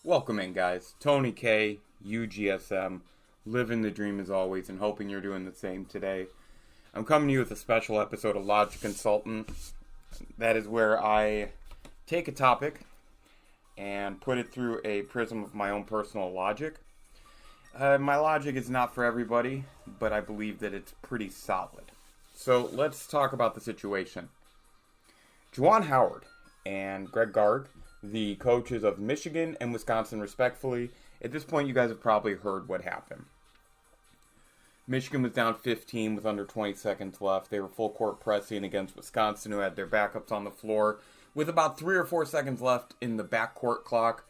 Welcome in, guys. Tony K, UGSM, living the dream as always and hoping you're doing the same today. I'm coming to you with a special episode of Logic Consultant. That is where I take a topic and put it through a prism of my own personal logic. My logic is not for everybody, but I believe that it's pretty solid. So let's talk about the situation. Juwan Howard and Greg Gard, the coaches of Michigan and Wisconsin respectfully. At this point, you guys have probably heard what happened. Michigan was down 15 with under 20 seconds left. They were full court pressing against Wisconsin, who had their backups on the floor. With about 3 or 4 seconds left in the backcourt clock,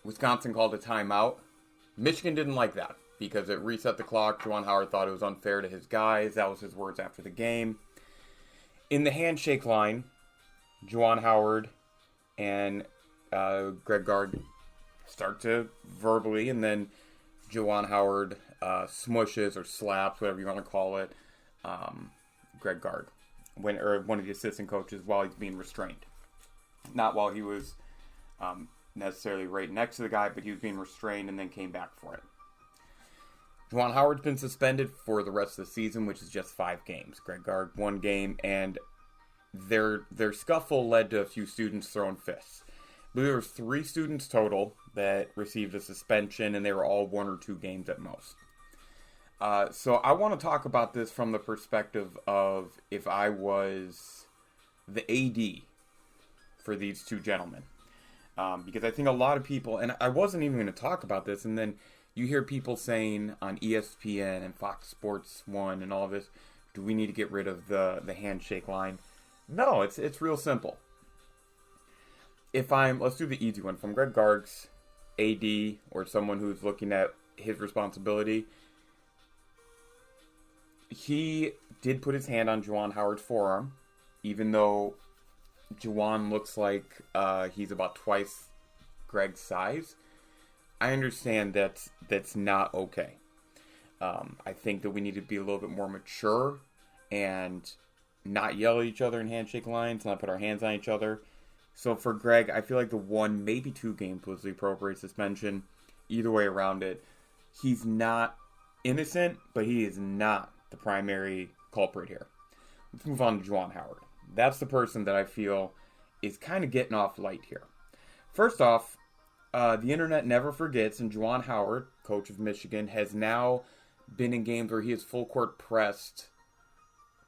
Wisconsin called a timeout. Michigan didn't like that because it reset the clock. Juwan Howard thought it was unfair to his guys. That was his words after the game. In the handshake line, Juwan Howard and Greg Gard start to verbally, and then Juwan Howard smushes or slaps, whatever you want to call it, Greg Gard, or one of the assistant coaches while he's being restrained. Not while he was necessarily right next to the guy, but he was being restrained and then came back for it. Juwan Howard's been suspended for the rest of the season, which is just 5 games. Greg Gard 1 game, and their scuffle led to a few students throwing fists. I believe there were 3 students total that received a suspension, and they were all 1 or 2 games at most. So I want to talk about this from the perspective of if I was the AD for these 2 gentlemen. Because I think a lot of people, and I wasn't even going to talk about this, and then you hear people saying on ESPN and Fox Sports 1 and all of this, do we need to get rid of the handshake line? No, it's real simple. Let's do the easy one. If I'm Greg Gard's AD or someone who's looking at his responsibility, he did put his hand on Juwan Howard's forearm, even though Juwan looks like he's about twice Greg's size. I understand that's not okay. I think that we need to be a little bit more mature and not yell at each other in handshake lines, not put our hands on each other. So for Greg, I feel like the 1, maybe 2 games was the appropriate suspension. Either way around it, he's not innocent, but he is not the primary culprit here. Let's move on to Juwan Howard. That's the person that I feel is kind of getting off light here. First off, the internet never forgets, and Juwan Howard, coach of Michigan, has now been in games where he is full court pressed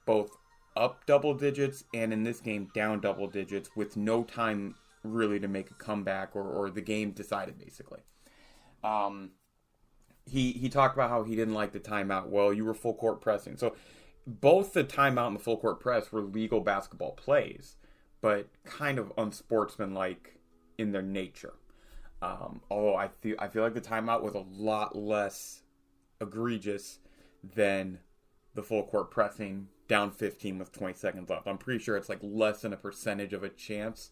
both up double digits and in this game down double digits with no time really to make a comeback or the game decided basically. He talked about how he didn't like the timeout. Well, you were full court pressing. So both the timeout and the full court press were legal basketball plays, but kind of unsportsmanlike in their nature. Although I feel like the timeout was a lot less egregious than the full court pressing down 15 with 20 seconds left. I'm pretty sure it's like less than a percentage of a chance.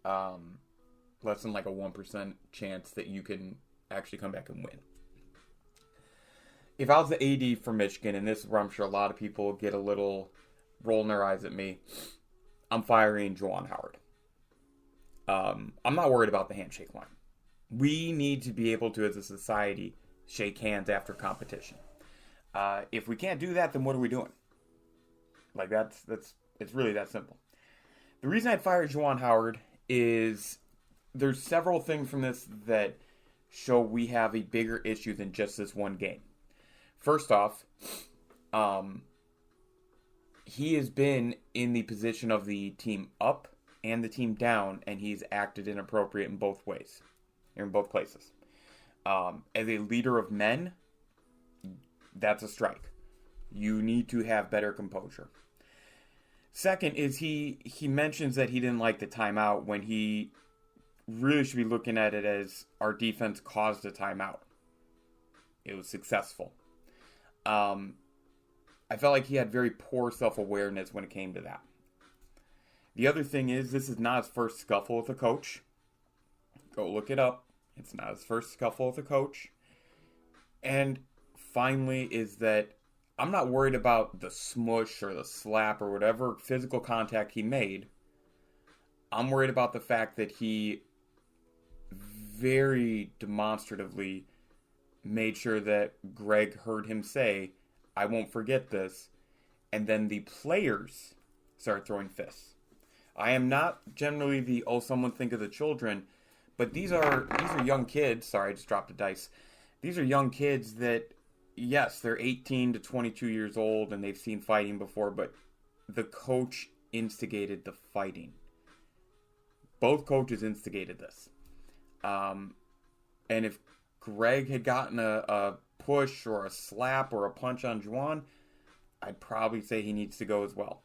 Less than like a 1% chance that you can actually come back and win. If I was the AD for Michigan, and this is where I'm sure a lot of people get a little rolling their eyes at me, I'm firing Juwan Howard. I'm not worried about the handshake line. We need to be able to, as a society, shake hands after competition. If we can't do that, then what are we doing? Like it's really that simple. The reason I'd fire Juwan Howard is there's several things from this that show we have a bigger issue than just this one game. First off, he has been in the position of the team up and the team down, and he's acted inappropriate in both ways, or in both places. As a leader of men, that's a strike. You need to have better composure. Second is he mentions that he didn't like the timeout when he really should be looking at it as our defense caused a timeout. It was successful. I felt like he had very poor self-awareness when it came to that. The other thing is, this is not his first scuffle with a coach. Go look it up. It's not his first scuffle with a coach. And finally is that I'm not worried about the smush or the slap or whatever physical contact he made. I'm worried about the fact that he very demonstratively made sure that Greg heard him say, I won't forget this. And then the players start throwing fists. I am not generally the, oh, someone think of the children, but these are young kids. Sorry, I just dropped a dice. These are young kids that, yes, they're 18 to 22 years old and they've seen fighting before, but the coach instigated the fighting. Both coaches instigated this. And if Greg had gotten a push or a slap or a punch on Juwan, I'd probably say he needs to go as well.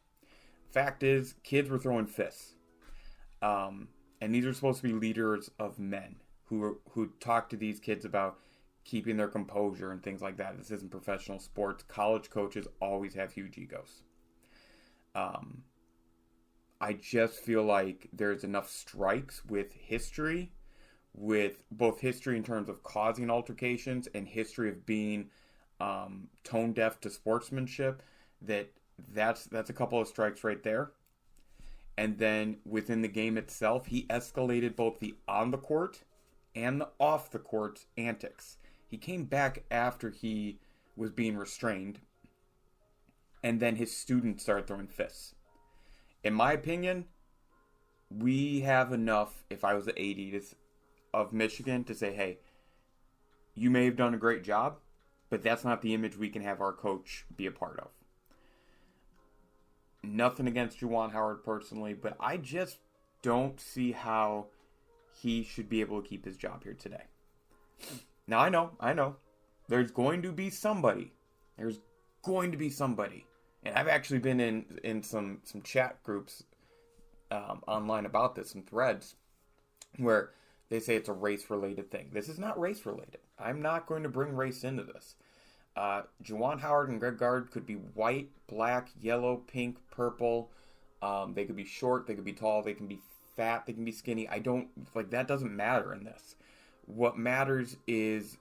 Fact is, kids were throwing fists. And these are supposed to be leaders of men who talk to these kids about keeping their composure and things like that. This isn't professional sports. College coaches always have huge egos. I just feel like there's enough strikes with history, with both history in terms of causing altercations and history of being tone deaf to sportsmanship, that's a couple of strikes right there. And then within the game itself, he escalated both the on the court and the off the court antics. He came back after he was being restrained, and then his students started throwing fists. In my opinion, we have enough, if I was the AD of Michigan, to say, hey, you may have done a great job, but that's not the image we can have our coach be a part of. Nothing against Juwan Howard personally, but I just don't see how he should be able to keep his job here today. Now, I know. There's going to be somebody. And I've actually been in some chat groups online about this, some threads, where they say it's a race-related thing. This is not race-related. I'm not going to bring race into this. Juwan Howard and Greg Gard could be white, black, yellow, pink, purple. They could be short, they could be tall, they can be fat, they can be skinny. That doesn't matter in this. What matters is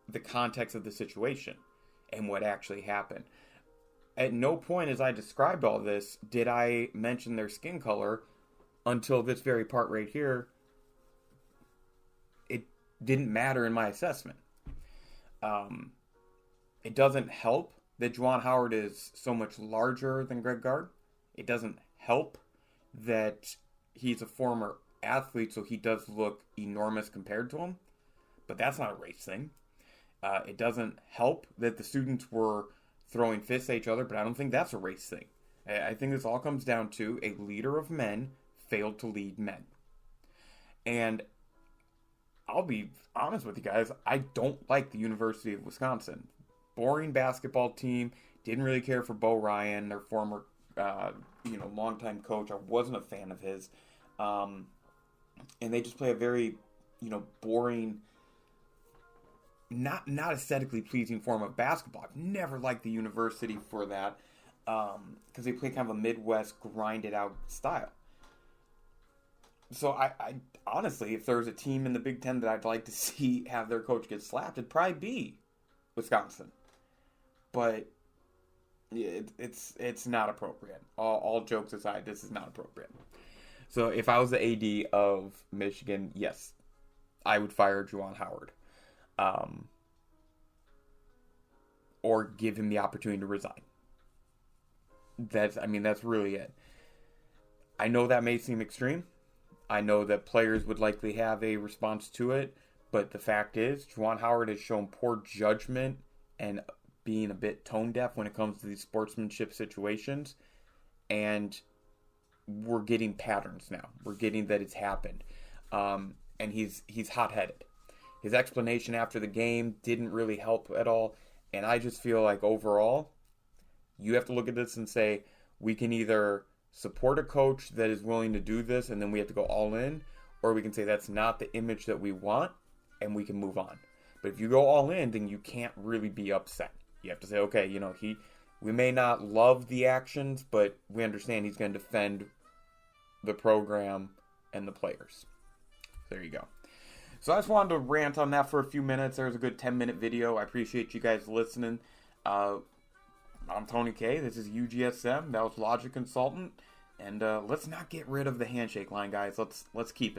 the context of the situation and what actually happened. At no point as I described all this did I mention their skin color until this very part right here. It didn't matter in my assessment. It doesn't help that Juwan Howard is so much larger than Greg Gard. It doesn't help that he's a former athlete, so he does look enormous compared to him. But that's not a race thing. It doesn't help that the students were throwing fists at each other, but I don't think that's a race thing. I think this all comes down to a leader of men failed to lead men. And I'll be honest with you guys, I don't like the University of Wisconsin. Boring basketball team, didn't really care for Bo Ryan, their former longtime coach. I wasn't a fan of his. And they just play a very, boring, not aesthetically pleasing form of basketball. I've never liked the university for that, because they play kind of a Midwest grinded out style. So I honestly, if there was a team in the Big Ten that I'd like to see have their coach get slapped, it'd probably be Wisconsin. But it's not appropriate. All jokes aside, this is not appropriate. So if I was the AD of Michigan, yes, I would fire Juwan Howard. Or give him the opportunity to resign. That's really it. I know that may seem extreme. I know that players would likely have a response to it, but the fact is, Juwan Howard has shown poor judgment and being a bit tone deaf when it comes to these sportsmanship situations, and we're getting patterns now. We're getting that it's happened, and he's hot-headed. His explanation after the game didn't really help at all. And I just feel like overall, you have to look at this and say, we can either support a coach that is willing to do this and then we have to go all in, or we can say that's not the image that we want and we can move on. But if you go all in, then you can't really be upset. You have to say, okay, we may not love the actions, but we understand he's going to defend the program and the players. There you go. So I just wanted to rant on that for a few minutes. There was a good 10-minute video. I appreciate you guys listening. I'm Tony K. This is UGSM. That was Logic Consultant. And let's not get rid of the handshake line, guys. Let's keep it.